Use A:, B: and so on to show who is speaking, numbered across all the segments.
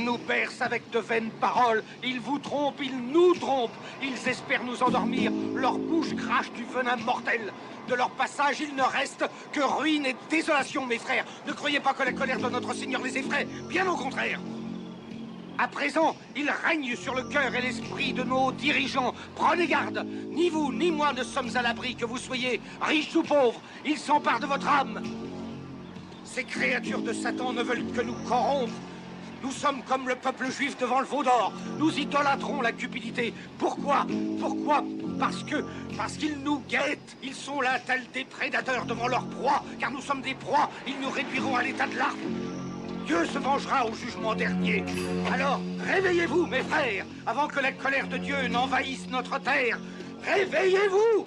A: Ils nous bercent avec de vaines paroles, ils vous trompent, ils nous trompent, ils espèrent nous endormir, leur bouche crache du venin mortel. De leur passage, il ne reste que ruine et désolation, mes frères. Ne croyez pas que la colère de notre Seigneur les effraie, bien au contraire. À présent, il règne sur le cœur et l'esprit de nos dirigeants. Prenez garde, ni vous ni moi ne sommes à l'abri, que vous soyez riches ou pauvres. Ils s'emparent de votre âme. Ces créatures de Satan ne veulent que nous corrompre. Nous sommes comme le peuple juif devant le veau d'or. Nous idolâtrons la cupidité. Pourquoi? Pourquoi? Parce qu'ils nous guettent. Ils sont là tels des prédateurs devant leur proie. Car nous sommes des proies. Ils nous réduiront à l'état de larves. Dieu se vengera au jugement dernier. Alors, réveillez-vous, mes frères, avant que la colère de Dieu n'envahisse notre terre. Réveillez-vous!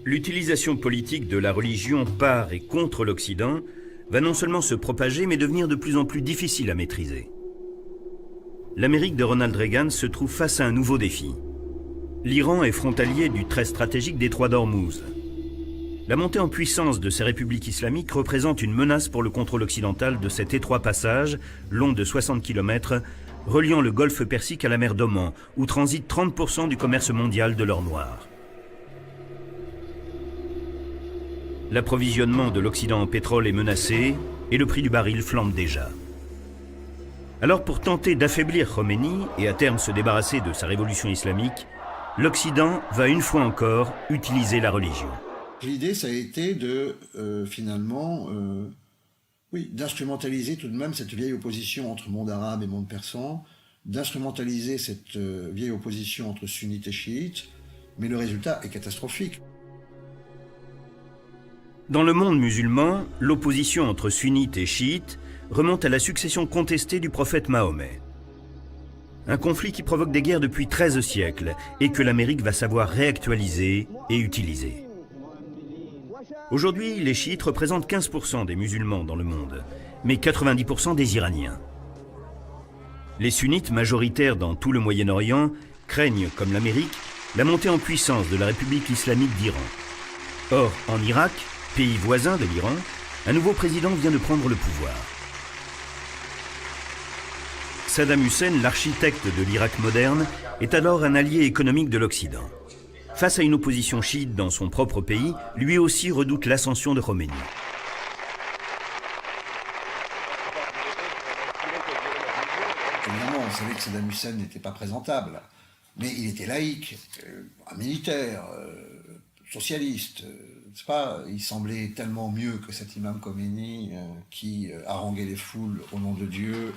B: L'utilisation politique de la religion par et contre l'Occident va non seulement se propager, mais devenir de plus en plus difficile à maîtriser. L'Amérique de Ronald Reagan se trouve face à un nouveau défi. L'Iran est frontalier du très stratégique détroit d'Ormuz. La montée en puissance de ces républiques islamiques représente une menace pour le contrôle occidental de cet étroit passage, long de 60 km, reliant le golfe Persique à la mer d'Oman, où transite 30% du commerce mondial de l'or noir. L'approvisionnement de l'Occident en pétrole est menacé et le prix du baril flambe déjà. Alors pour tenter d'affaiblir Khomeini et à terme se débarrasser de sa révolution islamique, l'Occident va une fois encore utiliser la religion.
C: L'idée, ça a été de, d'instrumentaliser tout de même cette vieille opposition entre monde arabe et monde persan, d'instrumentaliser cette vieille opposition entre sunnites et chiites, mais le résultat est catastrophique.
B: Dans le monde musulman, l'opposition entre sunnites et chiites remonte à la succession contestée du prophète Mahomet. Un conflit qui provoque des guerres depuis 13 siècles et que l'Amérique va savoir réactualiser et utiliser. Aujourd'hui, les chiites représentent 15% des musulmans dans le monde, mais 90% des Iraniens. Les sunnites majoritaires dans tout le Moyen-Orient craignent, comme l'Amérique, la montée en puissance de la République islamique d'Iran. Or, en Irak, pays voisin de l'Iran, un nouveau président vient de prendre le pouvoir. Saddam Hussein, l'architecte de l'Irak moderne, est alors un allié économique de l'Occident. Face à une opposition chiite dans son propre pays, lui aussi redoute l'ascension de Khomeini.
C: Évidemment, on savait que Saddam Hussein n'était pas présentable, mais il était laïque, un militaire, socialiste. Il semblait tellement mieux que cet imam Khomeini qui haranguait les foules au nom de Dieu.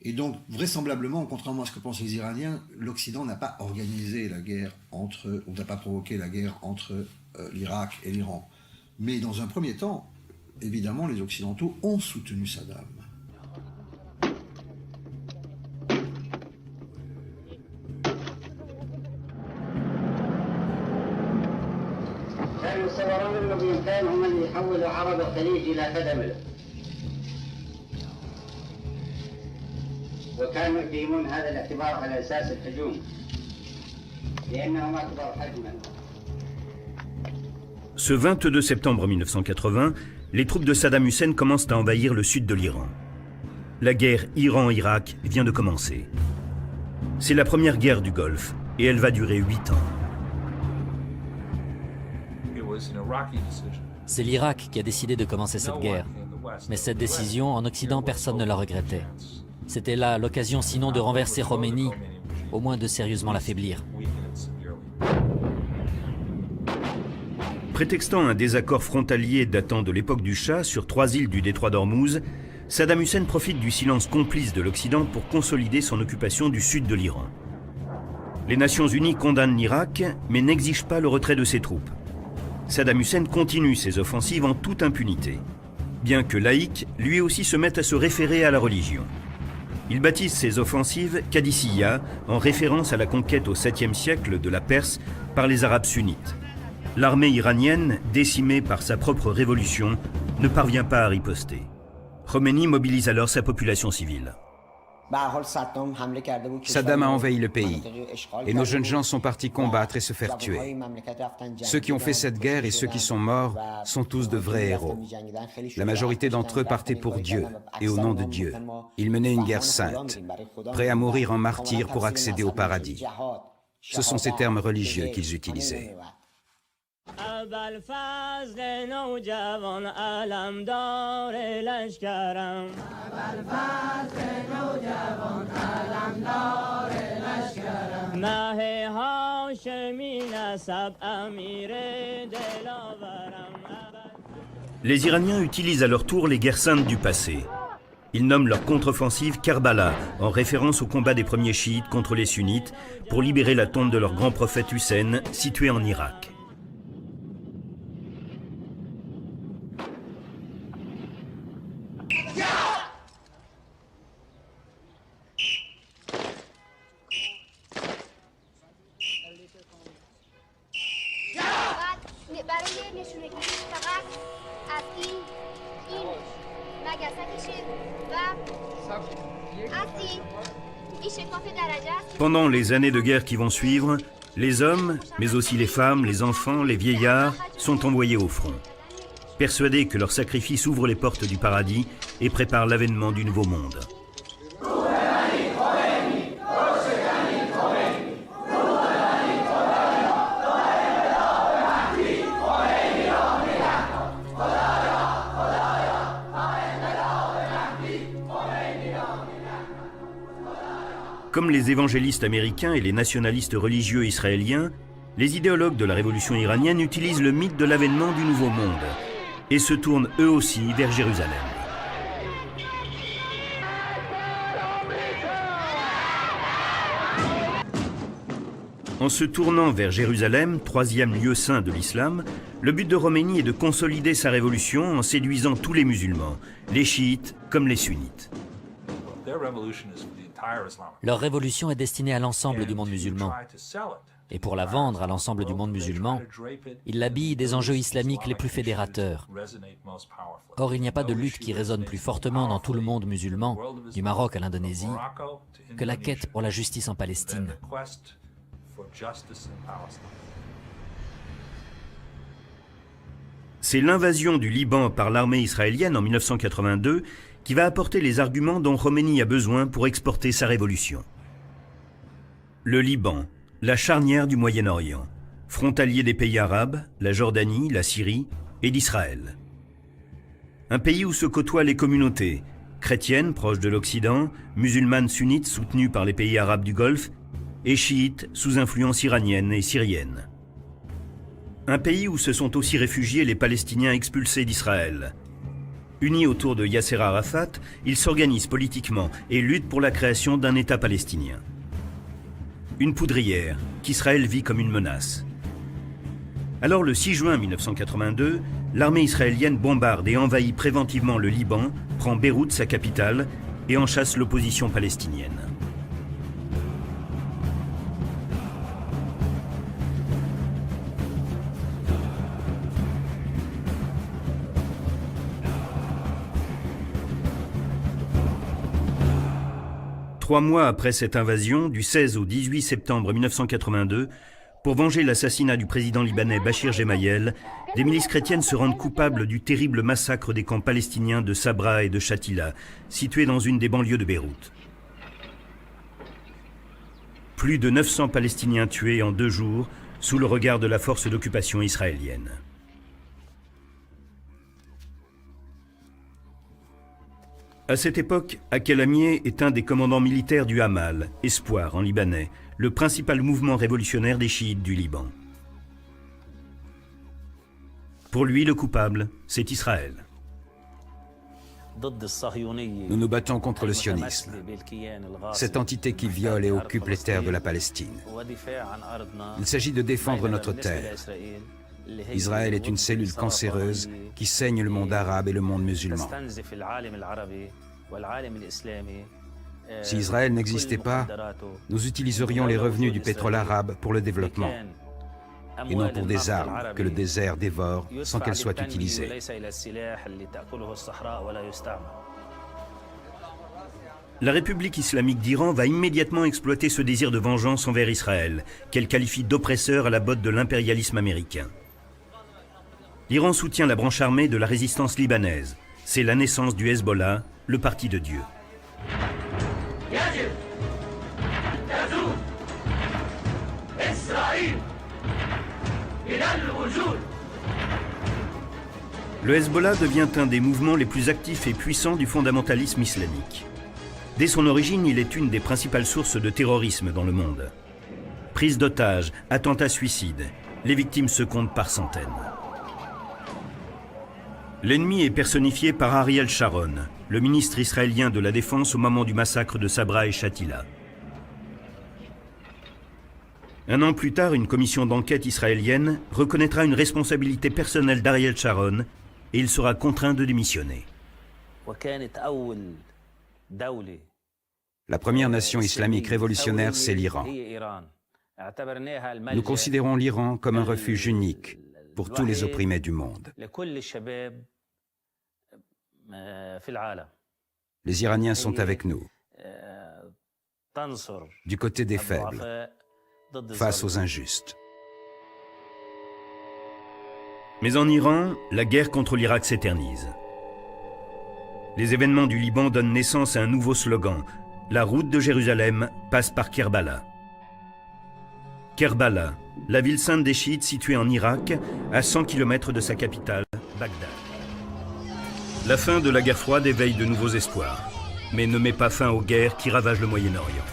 C: Et donc, vraisemblablement, contrairement à ce que pensent les Iraniens, l'Occident n'a pas organisé la guerre ou n'a pas provoqué la guerre entre l'Irak et l'Iran. Mais dans un premier temps, évidemment, les Occidentaux ont soutenu Saddam.
B: وكانوا يقيمون هذا الاعتبار على أساس الهجوم لأنهم أكبر حجما. Ce 22 septembre 1980, les troupes de Saddam Hussein commencent à envahir le sud de l'Iran. La guerre Iran-Irak vient de commencer. C'est la première guerre du Golfe et elle va durer 8 ans.
D: C'est l'Irak qui a décidé de commencer cette guerre. Mais cette décision, en Occident, personne ne la regrettait. C'était là l'occasion sinon de renverser Khomeini, au moins de sérieusement l'affaiblir.
B: Prétextant un désaccord frontalier datant de l'époque du Shah sur 3 îles du détroit d'Ormuz, Saddam Hussein profite du silence complice de l'Occident pour consolider son occupation du sud de l'Iran. Les Nations Unies condamnent l'Irak, mais n'exigent pas le retrait de ses troupes. Saddam Hussein continue ses offensives en toute impunité. Bien que laïque, lui aussi se met à se référer à la religion. Il baptise ses offensives Qadisiyya, en référence à la conquête au 7e siècle de la Perse par les Arabes sunnites. L'armée iranienne, décimée par sa propre révolution, ne parvient pas à riposter. Khomeini mobilise alors sa population civile.
E: Saddam a envahi le pays et nos jeunes gens sont partis combattre et se faire tuer. Ceux qui ont fait cette guerre et ceux qui sont morts sont tous de vrais héros. La majorité d'entre eux partaient pour Dieu et au nom de Dieu. Ils menaient une guerre sainte, prêts à mourir en martyrs pour accéder au paradis. Ce sont ces termes religieux qu'ils utilisaient.
B: Les Iraniens utilisent à leur tour les guerres saintes du passé. Ils nomment leur contre-offensive Karbala, en référence au combat des premiers chiites contre les sunnites pour libérer la tombe de leur grand prophète Hussein, située en Irak. Pendant les années de guerre qui vont suivre, les hommes, mais aussi les femmes, les enfants, les vieillards, sont envoyés au front, persuadés que leur sacrifice ouvre les portes du paradis et prépare l'avènement du nouveau monde. Comme les évangélistes américains et les nationalistes religieux israéliens, les idéologues de la révolution iranienne utilisent le mythe de l'avènement du Nouveau Monde et se tournent eux aussi vers Jérusalem. En se tournant vers Jérusalem, troisième lieu saint de l'islam, le but de Khomeini est de consolider sa révolution en séduisant tous les musulmans, les chiites comme les sunnites.
D: Leur révolution est destinée à l'ensemble du monde musulman. Et pour la vendre à l'ensemble du monde musulman, ils l'habillent des enjeux islamiques les plus fédérateurs. Or, il n'y a pas de lutte qui résonne plus fortement dans tout le monde musulman, du Maroc à l'Indonésie, que la quête pour la justice en Palestine.
B: C'est l'invasion du Liban par l'armée israélienne en 1982 qui va apporter les arguments dont Khomeini a besoin pour exporter sa révolution. Le Liban, la charnière du Moyen-Orient, frontalier des pays arabes, la Jordanie, la Syrie et d'Israël. Un pays où se côtoient les communautés, chrétiennes proches de l'Occident, musulmanes sunnites soutenues par les pays arabes du Golfe, et chiites sous influence iranienne et syrienne. Un pays où se sont aussi réfugiés les Palestiniens expulsés d'Israël. Unis autour de Yasser Arafat, ils s'organisent politiquement et luttent pour la création d'un État palestinien. Une poudrière qu'Israël vit comme une menace. Alors le 6 juin 1982, l'armée israélienne bombarde et envahit préventivement le Liban, prend Beyrouth, sa capitale, et en chasse l'opposition palestinienne. Trois mois après cette invasion, du 16 au 18 septembre 1982, pour venger l'assassinat du président libanais Bachir Gemayel, des milices chrétiennes se rendent coupables du terrible massacre des camps palestiniens de Sabra et de Shatila, situés dans une des banlieues de Beyrouth. Plus de 900 Palestiniens tués en 2 jours, sous le regard de la force d'occupation israélienne. À cette époque, Akel Amieh est un des commandants militaires du Hamal, Espoir en libanais, le principal mouvement révolutionnaire des chiites du Liban. Pour lui, le coupable, c'est Israël.
E: Nous nous battons contre le sionisme, cette entité qui viole et occupe les terres de la Palestine. Il s'agit de défendre notre terre. Israël est une cellule cancéreuse qui saigne le monde arabe et le monde musulman. Si Israël n'existait pas, nous utiliserions les revenus du pétrole arabe pour le développement, et non pour des armes que le désert dévore sans qu'elles soient utilisées.
B: la République islamique d'Iran va immédiatement exploiter ce désir de vengeance envers Israël, qu'elle qualifie d'oppresseur à la botte de l'impérialisme américain. L'Iran soutient la branche armée de la résistance libanaise. C'est la naissance du Hezbollah, le parti de Dieu. Le Hezbollah devient un des mouvements les plus actifs et puissants du fondamentalisme islamique. Dès son origine, il est une des principales sources de terrorisme dans le monde. Prise d'otages, attentats suicides, les victimes se comptent par centaines. L'ennemi est personnifié par Ariel Sharon, le ministre israélien de la Défense au moment du massacre de Sabra et Shatila. Un an plus tard, une commission d'enquête israélienne reconnaîtra une responsabilité personnelle d'Ariel Sharon et il sera contraint de démissionner.
E: La première nation islamique révolutionnaire, c'est l'Iran. Nous considérons l'Iran comme un refuge unique pour tous les opprimés du monde. Les Iraniens sont avec nous, du côté des faibles, face aux injustes.
B: Mais en Iran, la guerre contre l'Irak s'éternise. Les événements du Liban donnent naissance à un nouveau slogan. La route de Jérusalem passe par Kerbala. Kerbala, la ville sainte des chiites située en Irak, à 100 km de sa capitale, Bagdad. La fin de la guerre froide éveille de nouveaux espoirs, mais ne met pas fin aux guerres qui ravagent le Moyen-Orient.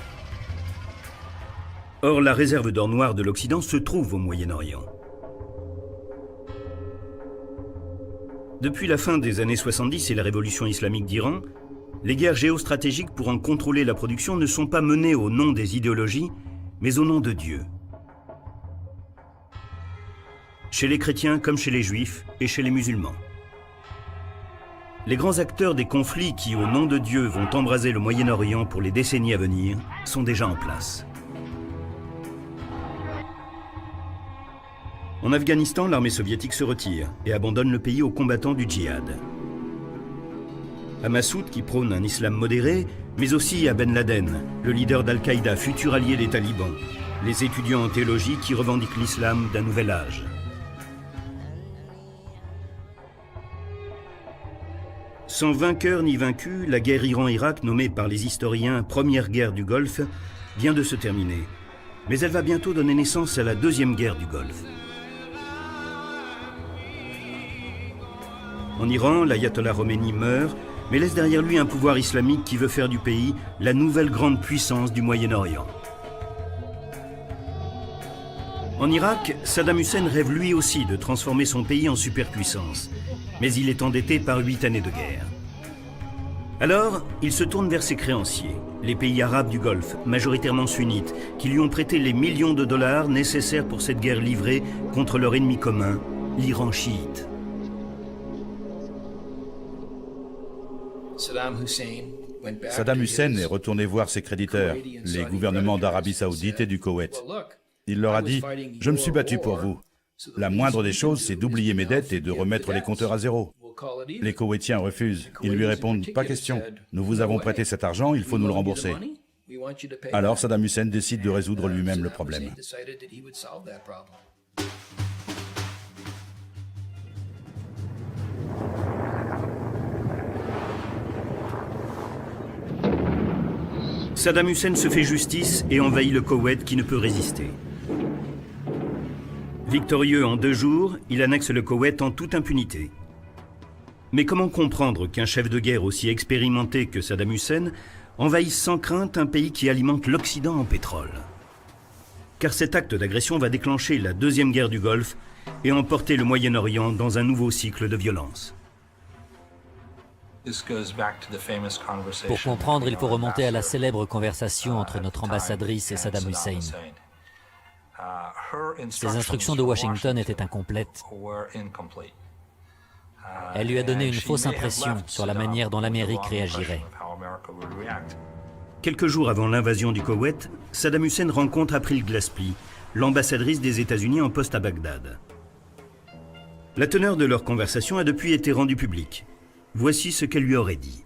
B: Or, la réserve d'or noir de l'Occident se trouve au Moyen-Orient. Depuis la fin des années 70 et la révolution islamique d'Iran, les guerres géostratégiques pour en contrôler la production ne sont pas menées au nom des idéologies, mais au nom de Dieu. Chez les chrétiens comme chez les juifs et chez les musulmans. Les grands acteurs des conflits qui, au nom de Dieu, vont embraser le Moyen-Orient pour les décennies à venir, sont déjà en place. En Afghanistan, l'armée soviétique se retire et abandonne le pays aux combattants du djihad. À Massoud, qui prône un islam modéré, mais aussi à Ben Laden, le leader d'Al-Qaïda, futur allié des talibans, les étudiants en théologie qui revendiquent l'islam d'un nouvel âge. Sans vainqueur ni vaincu, la guerre Iran-Irak, nommée par les historiens première guerre du Golfe, vient de se terminer. Mais elle va bientôt donner naissance à la deuxième guerre du Golfe. En Iran, l'ayatollah Khomeini meurt, mais laisse derrière lui un pouvoir islamique qui veut faire du pays la nouvelle grande puissance du Moyen-Orient. En Irak, Saddam Hussein rêve lui aussi de transformer son pays en superpuissance, mais il est endetté par 8 années de guerre. Alors, il se tourne vers ses créanciers, les pays arabes du Golfe, majoritairement sunnites, qui lui ont prêté les millions de dollars nécessaires pour cette guerre livrée contre leur ennemi commun, l'Iran chiite.
F: Saddam Hussein est retourné voir ses créditeurs, les gouvernements d'Arabie Saoudite et du Koweït. Il leur a dit « Je me suis battu pour vous. La moindre des choses, c'est d'oublier mes dettes et de remettre les compteurs à zéro. » Les Koweïtiens refusent. Ils lui répondent « Pas question. Nous vous avons prêté cet argent, il faut nous le rembourser. » Alors Saddam Hussein décide de résoudre lui-même le problème.
B: Saddam Hussein se fait justice et envahit le Koweït qui ne peut résister. Victorieux en 2 jours, il annexe le Koweït en toute impunité. Mais comment comprendre qu'un chef de guerre aussi expérimenté que Saddam Hussein envahisse sans crainte un pays qui alimente l'Occident en pétrole? Car cet acte d'agression va déclencher la deuxième guerre du Golfe et emporter le Moyen-Orient dans un nouveau cycle de violence.
D: Pour comprendre, il faut remonter à la célèbre conversation entre notre ambassadrice et Saddam Hussein. Ses instructions de Washington étaient incomplètes. Elle lui a donné une fausse impression sur la manière dont l'Amérique réagirait.
B: Quelques jours avant l'invasion du Koweït, Saddam Hussein rencontre April Glaspie, l'ambassadrice des États-Unis en poste à Bagdad. La teneur de leur conversation a depuis été rendue publique. Voici ce qu'elle lui aurait dit.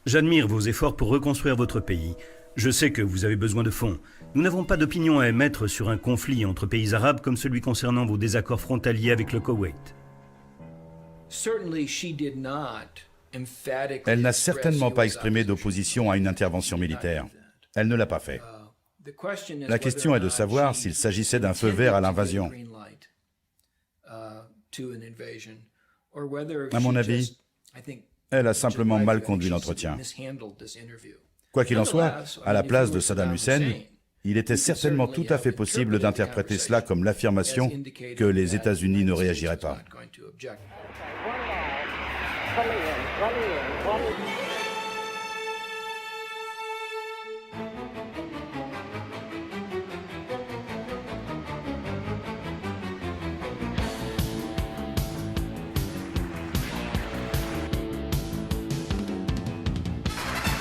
B: J'admire vos efforts pour reconstruire votre pays. Je sais que vous avez besoin de fonds. Nous n'avons pas d'opinion à émettre sur un conflit entre pays arabes comme celui concernant vos désaccords frontaliers avec le Koweït.
F: Elle n'a certainement pas exprimé d'opposition à une intervention militaire. Elle ne l'a pas fait. La question est de savoir s'il s'agissait d'un feu vert à l'invasion. À mon avis, elle a simplement mal conduit l'entretien. Quoi qu'il en soit, à la place de Saddam Hussein, il était certainement tout à fait possible d'interpréter cela comme l'affirmation que les États-Unis ne réagiraient pas.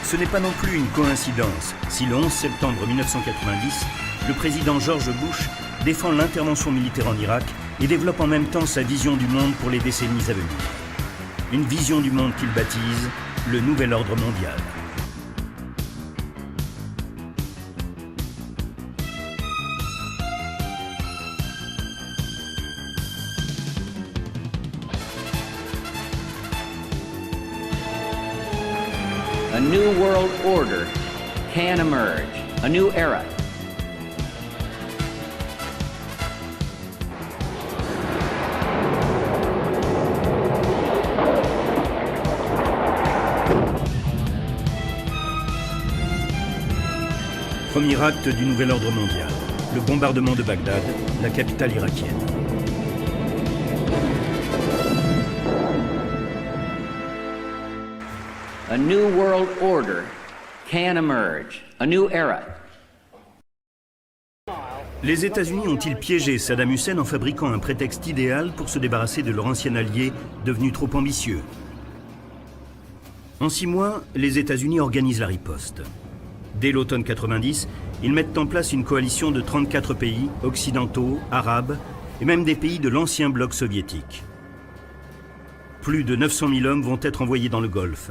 B: Ce n'est pas non plus une coïncidence si le 11 septembre 1990, le président George Bush défend l'intervention militaire en Irak et développe en même temps sa vision du monde pour les décennies à venir. Une vision du monde qu'il baptise le nouvel ordre mondial.
G: A new world order can emerge, a new era.
B: Premier acte du nouvel ordre mondial, le bombardement de Bagdad, la capitale irakienne.
G: A new world order can emerge, a new era.
B: Les États-Unis ont-ils piégé Saddam Hussein en fabriquant un prétexte idéal pour se débarrasser de leur ancien allié devenu trop ambitieux? En 6 mois, les États-Unis organisent la riposte. Dès l'automne 90, ils mettent en place une coalition de 34 pays, occidentaux, arabes, et même des pays de l'ancien bloc soviétique. Plus de 900 000 hommes vont être envoyés dans le Golfe.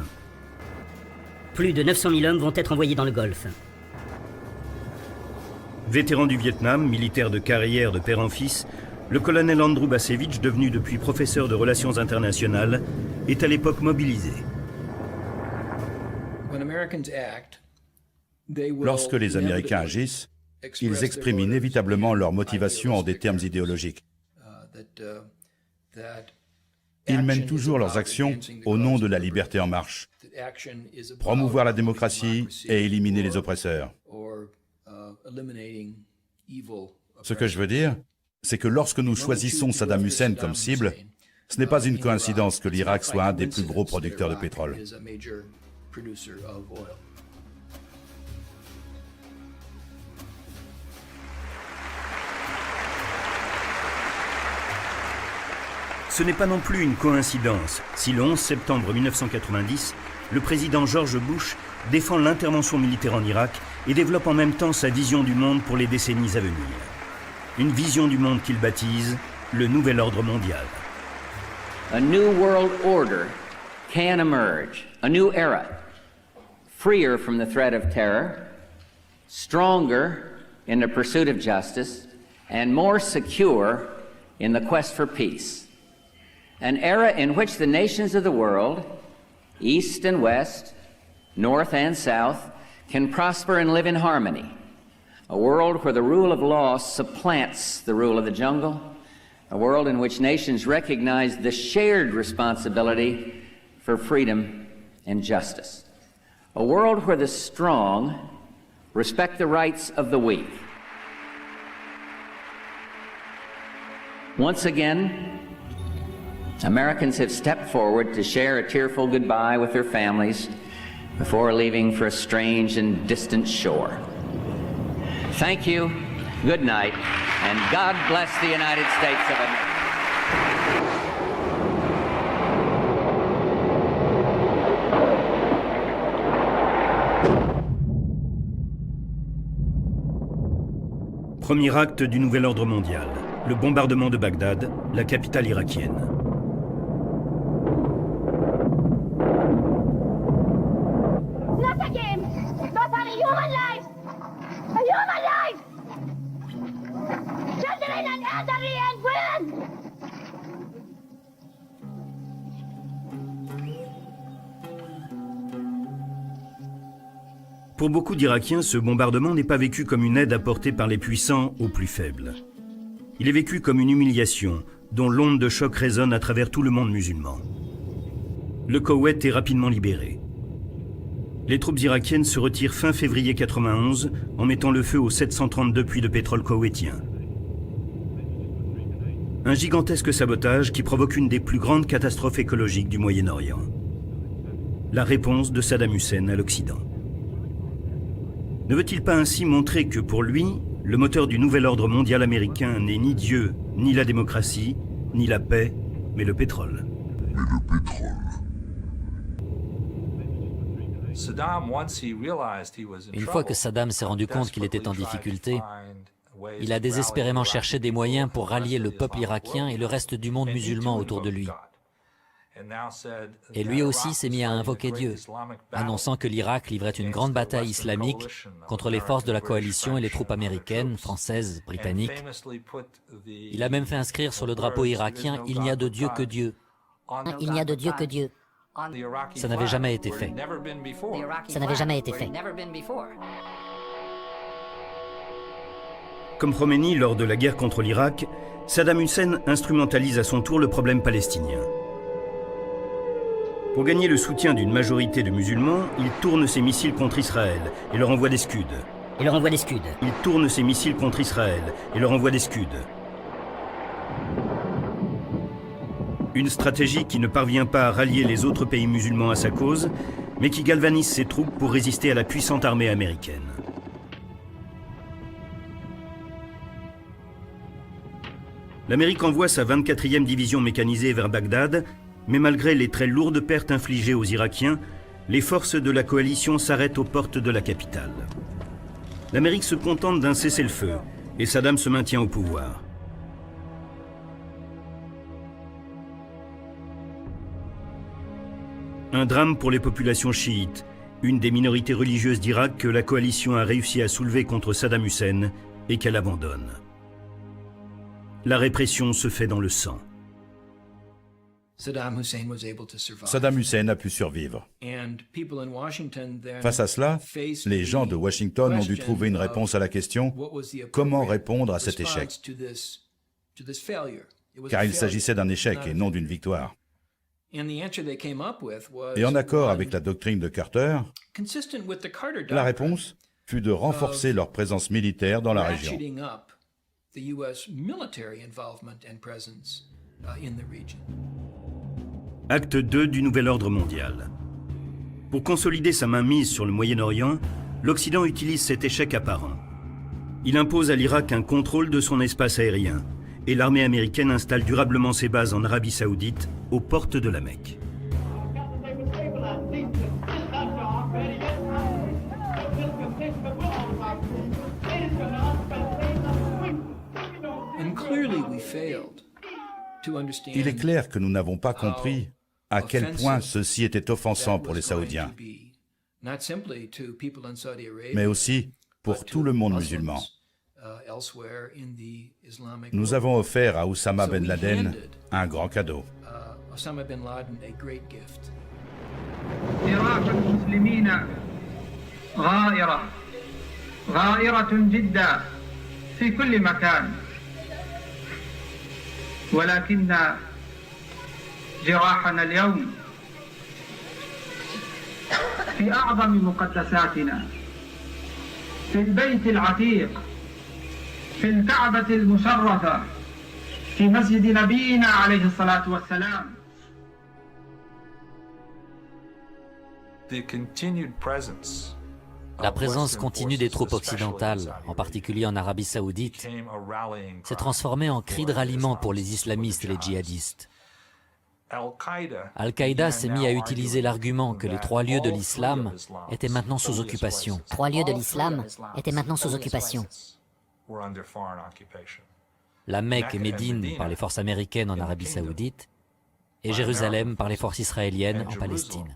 B: Vétéran du Vietnam, militaire de carrière de père en fils, le colonel Andrew Bacevich, devenu depuis professeur de relations internationales, est à l'époque mobilisé.
F: Lorsque les Américains agissent, ils expriment inévitablement leur motivation en des termes idéologiques. Ils mènent toujours leurs actions au nom de la liberté en marche, promouvoir la démocratie et éliminer les oppresseurs. Ce que je veux dire, c'est que lorsque nous choisissons Saddam Hussein comme cible, ce n'est pas une coïncidence que l'Irak soit un des plus gros producteurs de pétrole.
B: Ce n'est pas non plus une coïncidence si le 11 septembre 1990, le président George Bush défend l'intervention militaire en Irak et développe en même temps sa vision du monde pour les décennies à venir. Une vision du monde qu'il baptise le nouvel ordre mondial.
G: A new world order can emerge, a new era, freer from the threat of terror, stronger in the pursuit of justice, and more secure in the quest for peace. An era in which the nations of the world, East and West, North and South, can prosper and live in harmony. A world where the rule of law supplants the rule of the jungle. A world in which nations recognize the shared responsibility for freedom and justice. A world where the strong respect the rights of the weak. Once again, Americans have stepped forward to share a tearful goodbye with their families before leaving for a strange and distant shore. Thank you, good night, and God bless the United States of America.
B: Premier acte du nouvel ordre mondial, le bombardement de Bagdad, la capitale irakienne.
H: are human lives! A human life! Children and elderly and women!
B: Pour beaucoup d'Irakiens, ce bombardement n'est pas vécu comme une aide apportée par les puissants aux plus faibles. Il est vécu comme une humiliation, dont l'onde de choc résonne à travers tout le monde musulman. Le Koweït est rapidement libéré. Les troupes irakiennes se retirent fin février 91 en mettant le feu aux 732 puits de pétrole koweïtiens. Un gigantesque sabotage qui provoque une des plus grandes catastrophes écologiques du Moyen-Orient. La réponse de Saddam Hussein à l'Occident. Ne veut-il pas ainsi montrer que pour lui, le moteur du nouvel ordre mondial américain n'est ni Dieu, ni la démocratie, ni la paix, mais le pétrole.
D: Une fois que Saddam s'est rendu compte qu'il était en difficulté, il a désespérément cherché des moyens pour rallier le peuple irakien et le reste du monde musulman autour de lui. Et lui aussi s'est mis à invoquer Dieu, annonçant que l'Irak livrait une grande bataille islamique contre les forces de la coalition et les troupes américaines, françaises, britanniques. Il a même fait inscrire sur le drapeau irakien « Il n'y a de Dieu que Dieu ».
I: Il n'y a de Dieu que Dieu.
D: Ça n'avait jamais été fait.
I: Ça n'avait jamais été fait.
B: Comme Khomeini lors de la guerre contre l'Irak, Saddam Hussein instrumentalise à son tour le problème palestinien. Pour gagner le soutien d'une majorité de musulmans, il tourne ses missiles contre Israël et leur envoie des Scuds.
I: Il
B: tourne ses missiles contre Israël et leur envoie des Scuds. Une stratégie qui ne parvient pas à rallier les autres pays musulmans à sa cause, mais qui galvanise ses troupes pour résister à la puissante armée américaine. L'Amérique envoie sa 24e division mécanisée vers Bagdad, mais malgré les très lourdes pertes infligées aux Irakiens, les forces de la coalition s'arrêtent aux portes de la capitale. L'Amérique se contente d'un cessez-le-feu, et Saddam se maintient au pouvoir. Un drame pour les populations chiites, une des minorités religieuses d'Irak que la coalition a réussi à soulever contre Saddam Hussein et qu'elle abandonne. La répression se fait dans le sang.
F: Saddam Hussein a pu survivre. Face à cela, les gens de Washington ont dû trouver une réponse à la question « Comment répondre à cet échec ?» Car il s'agissait d'un échec et non d'une victoire. Et en accord avec la doctrine de Carter, la réponse fut de renforcer leur présence militaire dans la région.
B: Acte 2 du nouvel ordre mondial. Pour consolider sa mainmise sur le Moyen-Orient, l'Occident utilise cet échec apparent. Il impose à l'Irak un contrôle de son espace aérien, et l'armée américaine installe durablement ses bases en Arabie Saoudite, aux portes de la Mecque.
F: Il est clair que nous n'avons pas compris à quel point ceci était offensant pour les Saoudiens, mais aussi pour tout le monde musulman. Nous avons offert à Oussama Ben Laden un grand cadeau.
J: ولكن جراحنا اليوم في أعظم مقدساتنا في البيت العتيق في الكعبة المشرفة في مسجد نبينا عليه الصلاة والسلام.
D: La présence continue des troupes occidentales, en particulier en Arabie Saoudite, s'est transformée en cri de ralliement pour les islamistes et les djihadistes. Al-Qaïda s'est mis à utiliser l'argument que les 3 lieux de l'islam étaient maintenant sous occupation.
I: 3 lieux de l'islam étaient maintenant sous occupation.
D: La Mecque et Médine par les forces américaines en Arabie Saoudite et Jérusalem par les forces israéliennes en Palestine.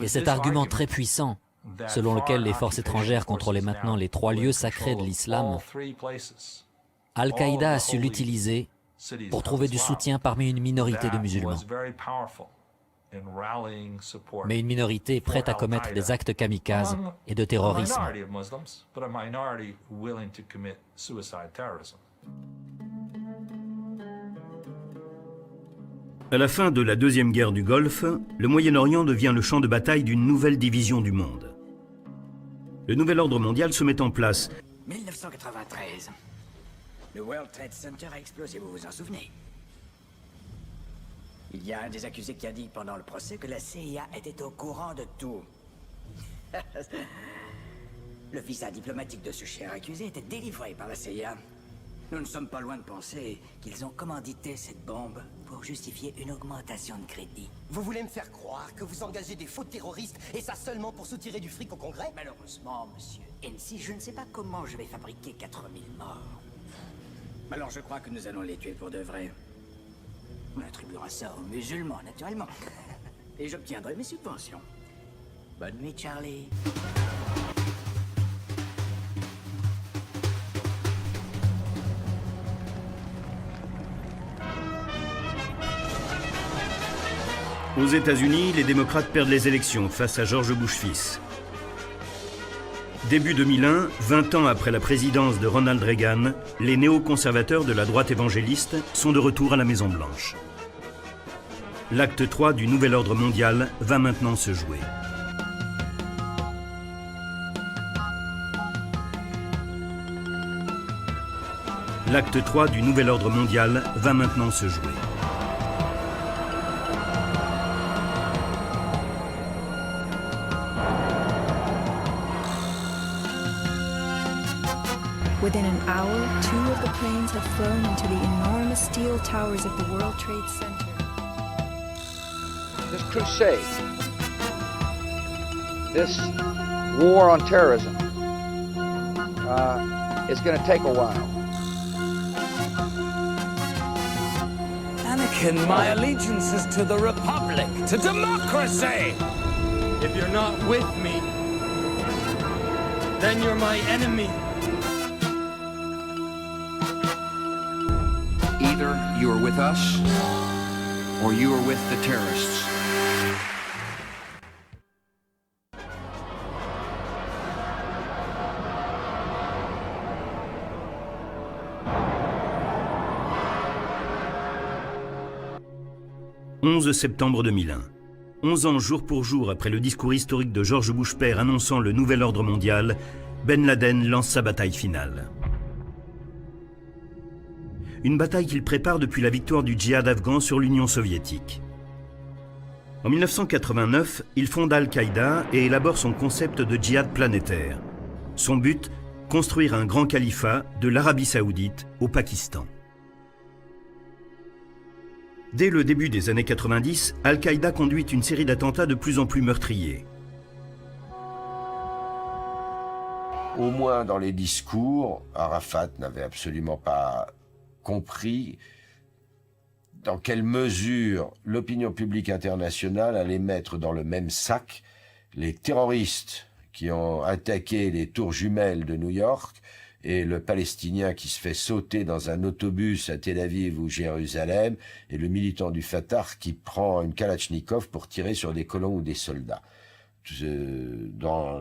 D: Et cet argument très puissant, selon lequel les forces étrangères contrôlaient maintenant les 3 lieux sacrés de l'islam, Al-Qaïda a su l'utiliser pour trouver du soutien parmi une minorité de musulmans. Mais une minorité prête à commettre des actes kamikazes et de terrorisme.
B: À la fin de la Deuxième Guerre du Golfe, le Moyen-Orient devient le champ de bataille d'une nouvelle division du monde. Le nouvel ordre mondial se met en place.
K: 1993. Le World Trade Center a explosé, vous vous en souvenez? Il y a un des accusés qui a dit pendant le procès que la CIA était au courant de tout. Le visa diplomatique de ce cher accusé était délivré par la CIA. Nous ne sommes pas loin de penser qu'ils ont commandité cette bombe pour justifier une augmentation de crédit.
L: Vous voulez me faire croire que vous engagez des faux terroristes et ça seulement pour soutirer du fric au Congrès?
K: Malheureusement, monsieur NC, je ne sais pas comment je vais fabriquer 4000 morts. Alors je crois que nous allons les tuer pour de vrai. On attribuera ça aux musulmans, naturellement. Et j'obtiendrai mes subventions. Bonne nuit, Charlie.
B: Aux États-Unis, les démocrates perdent les élections face à George Bush fils. Début 2001, 20 ans après la présidence de Ronald Reagan, les néoconservateurs de la droite évangéliste sont de retour à la Maison-Blanche. L'acte 3 du nouvel ordre mondial va maintenant se jouer. L'acte 3 du nouvel ordre mondial va maintenant se jouer.
M: Within an hour, 2 of the planes had flown into the enormous steel towers of the World Trade Center.
N: This crusade, this war on terrorism, is going to take a while.
O: Anakin, my allegiance is to the Republic, to democracy! If you're not with me, then you're my enemy.
P: Either you are with us, or you are with the terrorists. «
B: 11 septembre 2001. 11 ans jour pour jour après le discours historique de George Bush père annonçant le nouvel ordre mondial, Ben Laden lance sa bataille finale. Une bataille qu'il prépare depuis la victoire du djihad afghan sur l'Union soviétique. En 1989, il fonde Al-Qaïda et élabore son concept de djihad planétaire. Son but, construire un grand califat de l'Arabie saoudite au Pakistan. Dès le début des années 90, Al-Qaïda conduit une série d'attentats de plus en plus meurtriers.
Q: Au moins dans les discours, Arafat n'avait absolument pas compris dans quelle mesure l'opinion publique internationale allait mettre dans le même sac les terroristes qui ont attaqué les tours jumelles de New York et le Palestinien qui se fait sauter dans un autobus à Tel Aviv ou Jérusalem et le militant du Fatah qui prend une Kalachnikov pour tirer sur des colons ou des soldats. Dans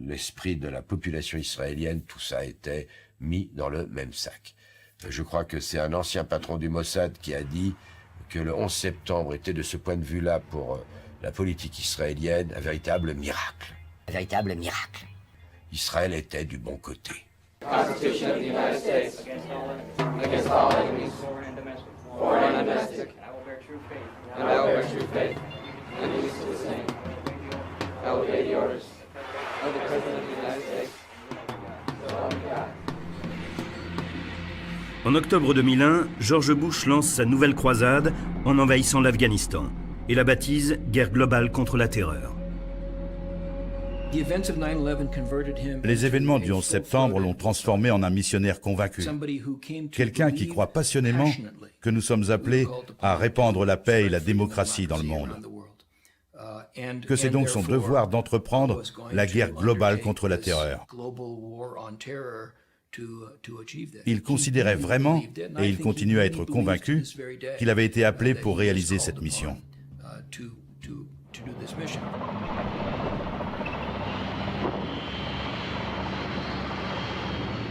Q: l'esprit de la population israélienne, tout ça était mis dans le même sac. Je crois que c'est un ancien patron du Mossad qui a dit que le 11 septembre était de ce point de vue-là pour la politique israélienne un véritable miracle.
K: Un véritable miracle.
Q: Israël était du bon côté.
R: Constitution of the United States against all enemies, foreign and domestic, and I will bear true faith and allegiance to the same. I will obey the orders of the President of the United States. So help me God.
B: En octobre 2001, George Bush lance sa nouvelle croisade en envahissant l'Afghanistan et la baptise « Guerre globale contre la terreur ».
F: Les événements du 11 septembre l'ont transformé en un missionnaire convaincu, quelqu'un qui croit passionnément que nous sommes appelés à répandre la paix et la démocratie dans le monde. que c'est donc son devoir d'entreprendre la guerre globale contre la terreur. Il considérait vraiment, et il continue à être convaincu, qu'il avait été appelé pour réaliser cette mission.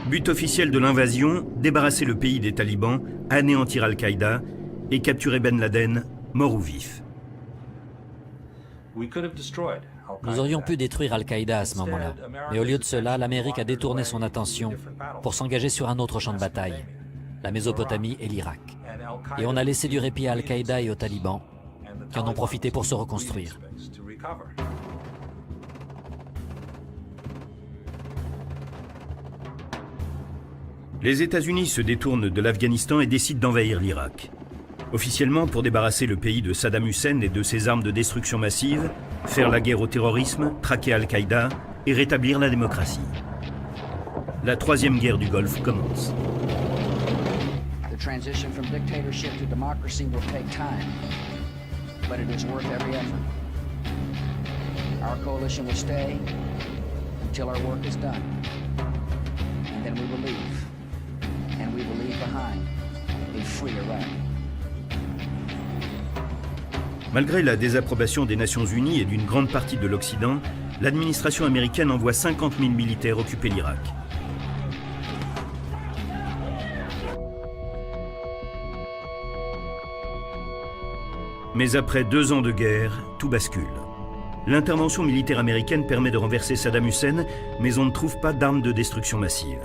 B: But officiel de l'invasion, débarrasser le pays des talibans, anéantir Al-Qaïda et capturer Ben Laden, mort ou vif.
D: Nous aurions pu détruire Al-Qaïda à ce moment-là, mais au lieu de cela, l'Amérique a détourné son attention pour s'engager sur un autre champ de bataille, la Mésopotamie et l'Irak. Et on a laissé du répit à Al-Qaïda et aux talibans, qui en ont profité pour se reconstruire.
B: Les États-Unis se détournent de l'Afghanistan et décident d'envahir l'Irak. Officiellement, pour débarrasser le pays de Saddam Hussein et de ses armes de destruction massive, faire la guerre au terrorisme, traquer Al-Qaïda et rétablir la démocratie. La troisième guerre du Golfe commence.
K: The transition from dictatorship to democracy will take time, but it is worth every effort. Our coalition will stay until our work is done, and then we will leave, and we will leave behind a free Iraq.
B: Malgré la désapprobation des Nations Unies et d'une grande partie de l'Occident, l'administration américaine envoie 50 000 militaires occuper l'Irak. Mais après 2 ans de guerre, tout bascule. L'intervention militaire américaine permet de renverser Saddam Hussein, mais on ne trouve pas d'armes de destruction massive.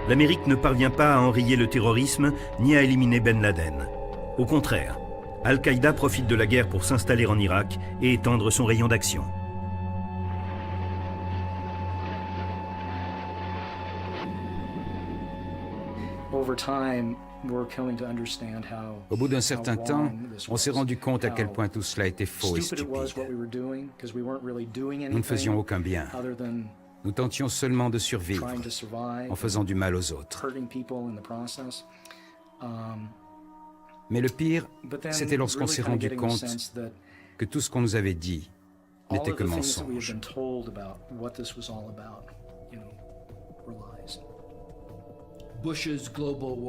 B: L'Amérique ne parvient pas à enrayer le terrorisme ni à éliminer Ben Laden. Au contraire, Al-Qaïda profite de la guerre pour s'installer en Irak et étendre son rayon d'action.
E: Au bout d'un certain temps, on s'est rendu compte à quel point tout cela était faux et stupide. Nous ne faisions aucun bien. Nous tentions seulement de survivre en faisant du mal aux autres. Mais le pire, c'était lorsqu'on s'est rendu compte que tout ce qu'on nous avait dit n'était que mensonge.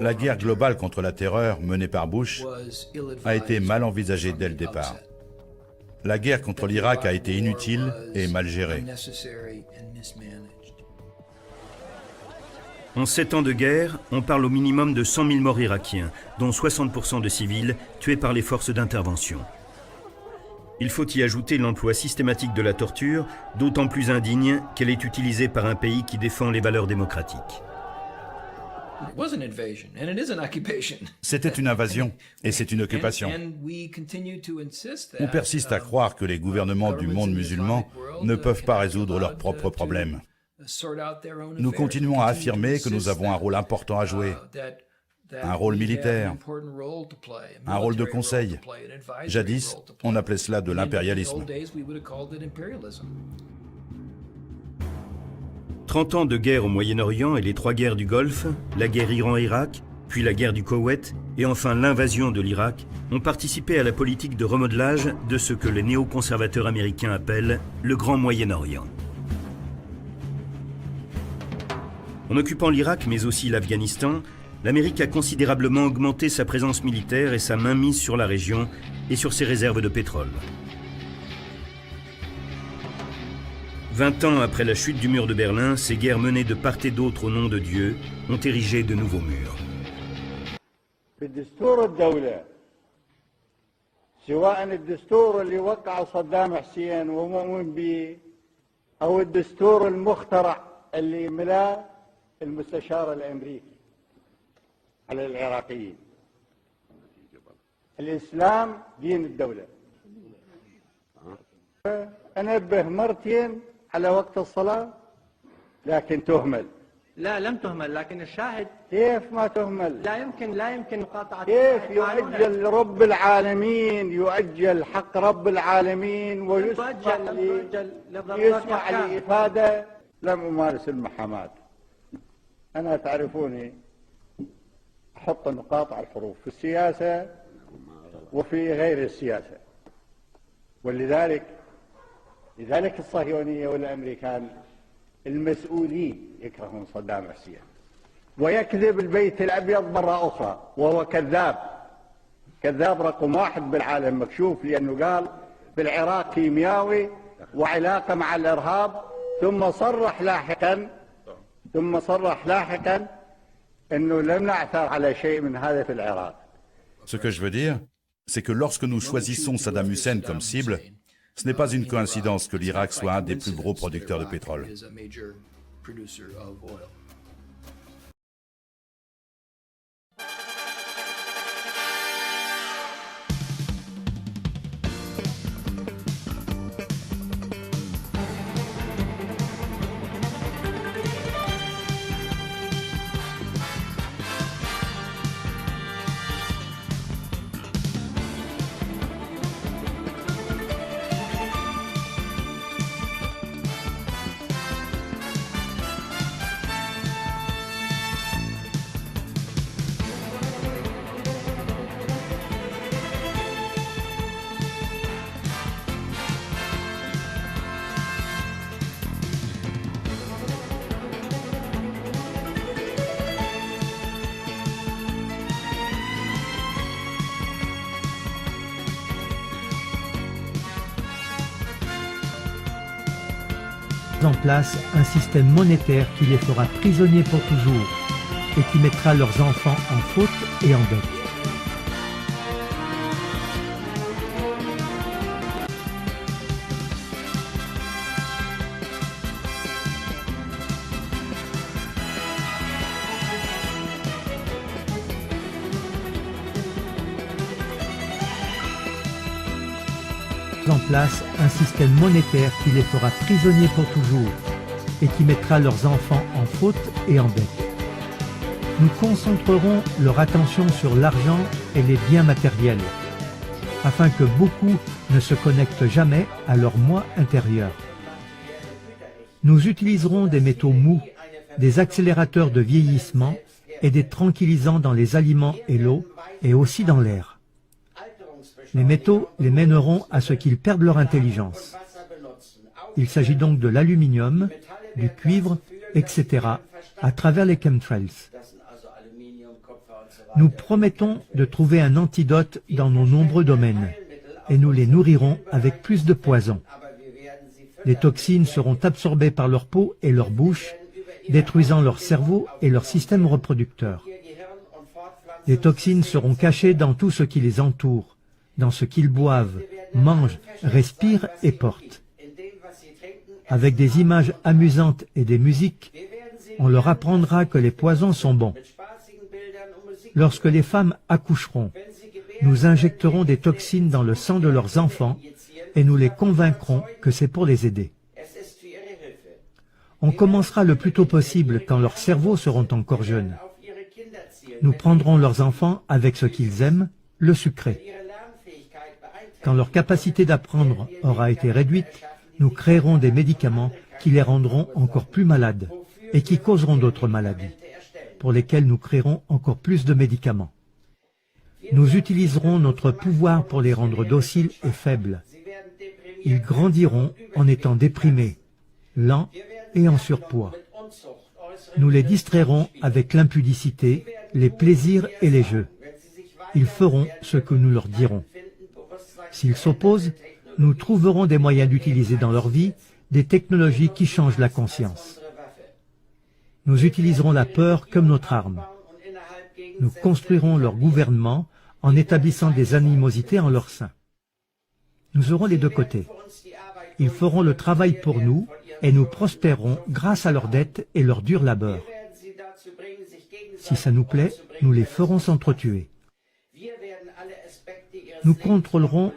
F: La guerre globale contre la terreur menée par Bush a été mal envisagée dès le départ. La guerre contre l'Irak a été inutile et mal gérée.
B: En 7 ans de guerre, on parle au minimum de 100 000 morts irakiens, dont 60% de civils tués par les forces d'intervention. Il faut y ajouter l'emploi systématique de la torture, d'autant plus indigne qu'elle est utilisée par un pays qui défend les valeurs démocratiques.
F: C'était une invasion et c'est une occupation. On persiste à croire que les gouvernements du monde musulman ne peuvent pas résoudre leurs propres problèmes. Nous continuons à affirmer que nous avons un rôle important à jouer, un rôle militaire, un rôle de conseil. Jadis, on appelait cela de l'impérialisme.
B: 30 ans de guerre au Moyen-Orient et les 3 guerres du Golfe, la guerre Iran-Irak, puis la guerre du Koweït et enfin l'invasion de l'Irak ont participé à la politique de remodelage de ce que les néoconservateurs américains appellent le Grand Moyen-Orient. En occupant l'Irak mais aussi l'Afghanistan, l'Amérique a considérablement augmenté sa présence militaire et sa mainmise sur la région et sur ses réserves de pétrole. 20 ans après la chute du mur de Berlin, ces guerres menées de part et d'autre au nom de Dieu ont érigé de nouveaux murs.
S: المستشار الأمريكي على العراقيين. الإسلام دين الدولة. أنبه مرتين على وقت الصلاة لكن تهمل. لا لم تهمل لكن الشاهد كيف ما تهمل؟ لا يمكن مقاطعة كيف يؤجل رب العالمين يؤجل حق رب العالمين ويسمع لإفادة لم أمارس المحاماة. أنا تعرفوني أحط نقاط على الحروف في السياسة وفي غير السياسة. ولذلك الصهيونية والأمريكان المسؤولين يكرهون صدام حسين، ويكذب البيت الأبيض مرة أخرى، وهو كذاب رقم 1 بالعالم مكشوف، لأنه قال في العراق كيمياوي وعلاقة مع الإرهاب، ثم صرح لاحقا أنه لم نعثر على شيء من هذا في العراق.
F: Ce que je veux dire, c'est que lorsque nous choisissons Saddam Hussein comme cible, ce n'est pas une coïncidence que l'Irak soit un des plus gros producteurs de pétrole.
T: En place un système monétaire qui les fera prisonniers pour toujours et qui mettra leurs enfants en faute et en dette. En place un système monétaire qui les fera prisonniers pour toujours et qui mettra leurs enfants en faute et en dette. Nous concentrerons leur attention sur l'argent et les biens matériels, afin que beaucoup ne se connectent jamais à leur moi intérieur. Nous utiliserons des métaux mous, des accélérateurs de vieillissement et des tranquillisants dans les aliments et l'eau, et aussi dans l'air. Les métaux les mèneront à ce qu'ils perdent leur intelligence. Il s'agit donc de l'aluminium, du cuivre, etc., à travers les chemtrails. Nous promettons de trouver un antidote dans nos nombreux domaines, et nous les nourrirons avec plus de poison. Les toxines seront absorbées par leur peau et leur bouche, détruisant leur cerveau et leur système reproducteur. Les toxines seront cachées dans tout ce qui les entoure, dans ce qu'ils boivent, mangent, respirent et portent. Avec des images amusantes et des musiques, on leur apprendra que les poisons sont bons. Lorsque les femmes accoucheront, nous injecterons des toxines dans le sang de leurs enfants et nous les convaincrons que c'est pour les aider. On commencera le plus tôt possible quand leurs cerveaux seront encore jeunes. Nous prendrons leurs enfants avec ce qu'ils aiment, le sucré. Quand leur capacité d'apprendre aura été réduite, nous créerons des médicaments qui les rendront encore plus malades et qui causeront d'autres maladies, pour lesquelles nous créerons encore plus de médicaments. Nous utiliserons notre pouvoir pour les rendre dociles et faibles. Ils grandiront en étant déprimés, lents et en surpoids. Nous les distrairons avec l'impudicité, les plaisirs et les jeux. Ils feront ce que nous leur dirons. S'ils s'opposent, nous trouverons des moyens d'utiliser dans leur vie des technologies qui changent la conscience. Nous utiliserons la peur comme notre arme. Nous construirons leur gouvernement en établissant des animosités en leur sein. Nous aurons les deux côtés. Ils feront le travail pour nous et nous prospérerons grâce à leurs dettes et leur dur labeur. Si ça nous plaît, nous les ferons s'entretuer. Nous contrôlerons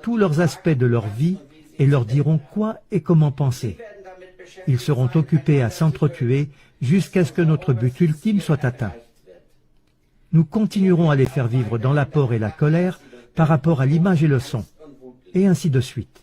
T: tous leurs aspects de leur vie et leur dirons quoi et comment penser. Ils seront occupés à s'entretuer jusqu'à ce que notre but ultime soit atteint. Nous continuerons à les faire vivre dans la peur et la colère par rapport à l'image et le son, et ainsi de suite.